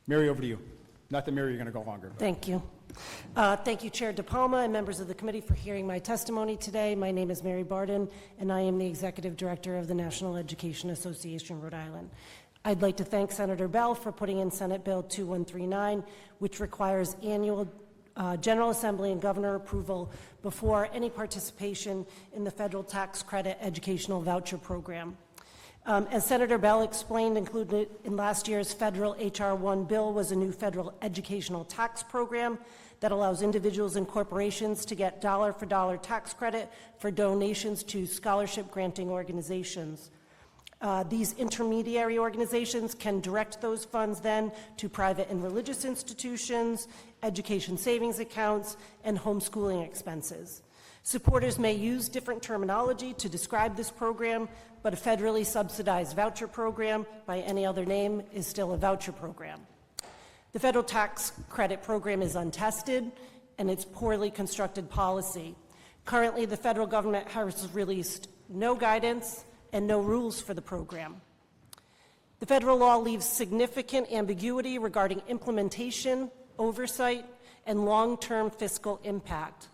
Mary, over to you. Not that, Mary, you're going to go longer. But. Thank you. Thank you, Chair DePalma and members of the committee for hearing my testimony today. My name is Mary Barden, and I am the Executive Director of the National Education Association, Rhode Island. I'd like to thank Senator Bell for putting in Senate Bill 2139, which requires annual General Assembly and Governor approval before any participation in the federal tax credit educational voucher program. As Senator Bell explained, included in last year's federal H.R. 1 bill was a new federal educational tax program that allows individuals and corporations to get dollar-for-dollar tax credit for donations to scholarship-granting organizations. These intermediary organizations can direct those funds then to private and religious institutions, education savings accounts, and homeschooling expenses. Supporters may use different terminology to describe this program, but a federally subsidized voucher program by any other name is still a voucher program. The federal tax credit program is untested, and it's poorly constructed policy. Currently, the federal government has released no guidance and no rules for the program. The federal law leaves significant ambiguity regarding implementation, oversight, and long-term fiscal impact.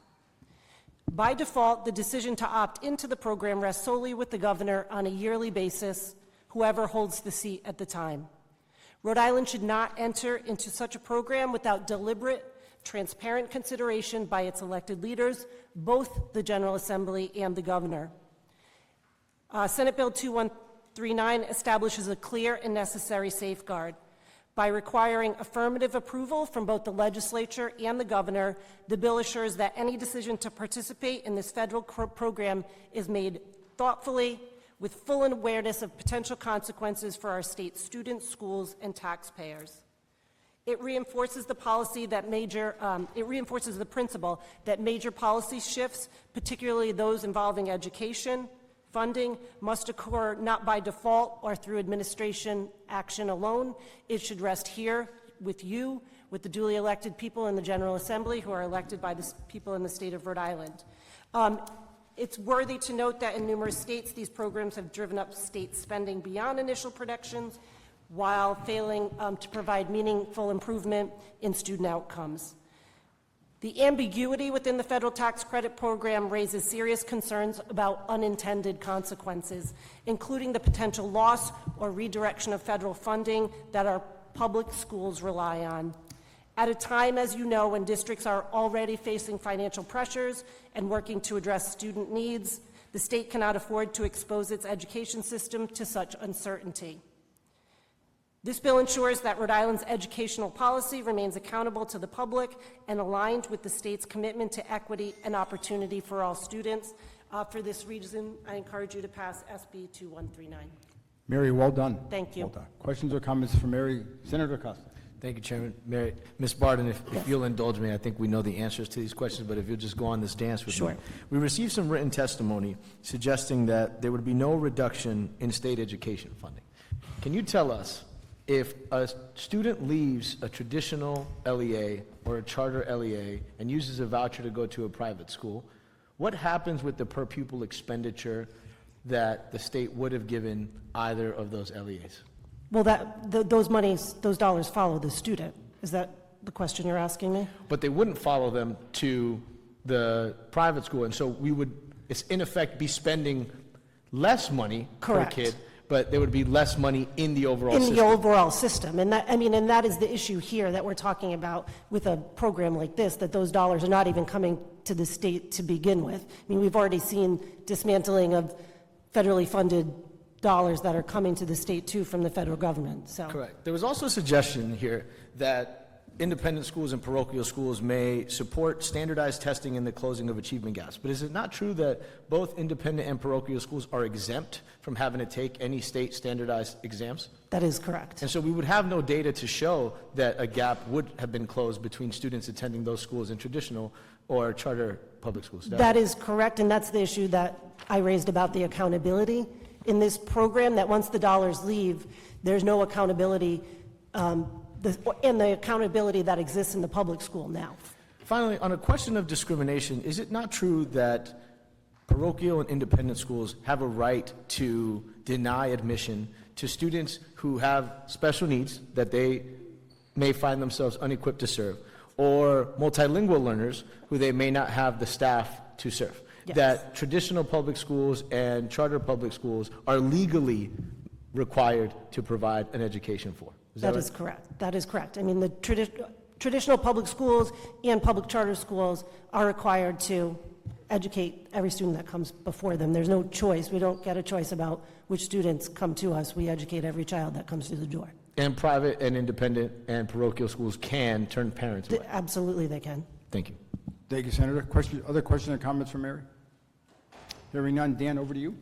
By default, the decision to opt into the program rests solely with the governor on a yearly basis, whoever holds the seat at the time. Rhode Island should not enter into such a program without deliberate, transparent consideration by its elected leaders, both the General Assembly and the governor. Senate Bill 2139 establishes a clear and necessary safeguard. By requiring affirmative approval from both the legislature and the governor, the bill assures that any decision to participate in this federal program is made thoughtfully, with full awareness of potential consequences for our state students, schools, and taxpayers. It reinforces the principle that major policy shifts, particularly those involving education, funding, must occur not by default or through administration action alone. It should rest here with you, with the duly elected people in the General Assembly who are elected by the people in the state of Rhode Island. It's worthy to note that in numerous states, these programs have driven up state spending beyond initial projections while failing to provide meaningful improvement in student outcomes. The ambiguity within the federal tax credit program raises serious concerns about unintended consequences, including the potential loss or redirection of federal funding that our public schools rely on. At a time, as you know, when districts are already facing financial pressures and working to address student needs, the state cannot afford to expose its education system to such uncertainty. This bill ensures that Rhode Island's educational policy remains accountable to the public and aligned with the state's commitment to equity and opportunity for all students. For this reason, I encourage you to pass SB 2139. Mary, well done. Thank you. Well done. Questions or comments for Mary? Senator Costa. Thank you, Chairman. Mary, Ms. Barden, if you'll indulge me, I think we know the answers to these questions, but if you'll just go on this dance with me. We received some written testimony suggesting that there would be no reduction in state education funding. Can you tell us, if a student leaves a traditional LEA or a charter LEA and uses a voucher to go to a private school, what happens with the per pupil expenditure that the state would have given either of those LEAs? Well, those dollars follow the student. Is that the question you're asking me? But they wouldn't follow them to the private school, and so we would, it's in effect, be spending less money per kid, but there would be less money in the overall system. In the overall system, and that, I mean, and that is the issue here that we're talking about with a program like this, that those dollars are not even coming to the state to begin with. I mean, we've already seen dismantling of federally funded dollars that are coming to the state too from the federal government. So correct. There was also a suggestion here that independent schools and parochial schools may support standardized testing in the closing of achievement gaps. But is it not true that both independent and parochial schools are exempt from having to take any state standardized exams? That is correct. And so we would have no data to show that a gap would have been closed between students attending those schools in traditional or charter public schools. That is correct, and that's the issue that I raised about the accountability in this program, that once the dollars leave, there's no accountability, and the accountability that exists in the public school now. Finally, on a question of discrimination, is it not true that parochial and independent schools have a right to deny admission to students who have special needs that they may find themselves unequipped to serve, or multilingual learners who they may not have the staff to serve. Yes. That traditional public schools and charter public schools are legally required to provide an education for. Is that That right? is correct. That is correct. I mean, the traditional public schools and public charter schools are required to educate every student that comes before them. There's no choice. We don't get a choice about which students come to us. We educate every child that comes through the door. And private and independent and parochial schools can turn parents away. Absolutely, they can. Thank you. Thank you, Senator. Other questions or comments for Mary? Hearing none, Dan, over to you.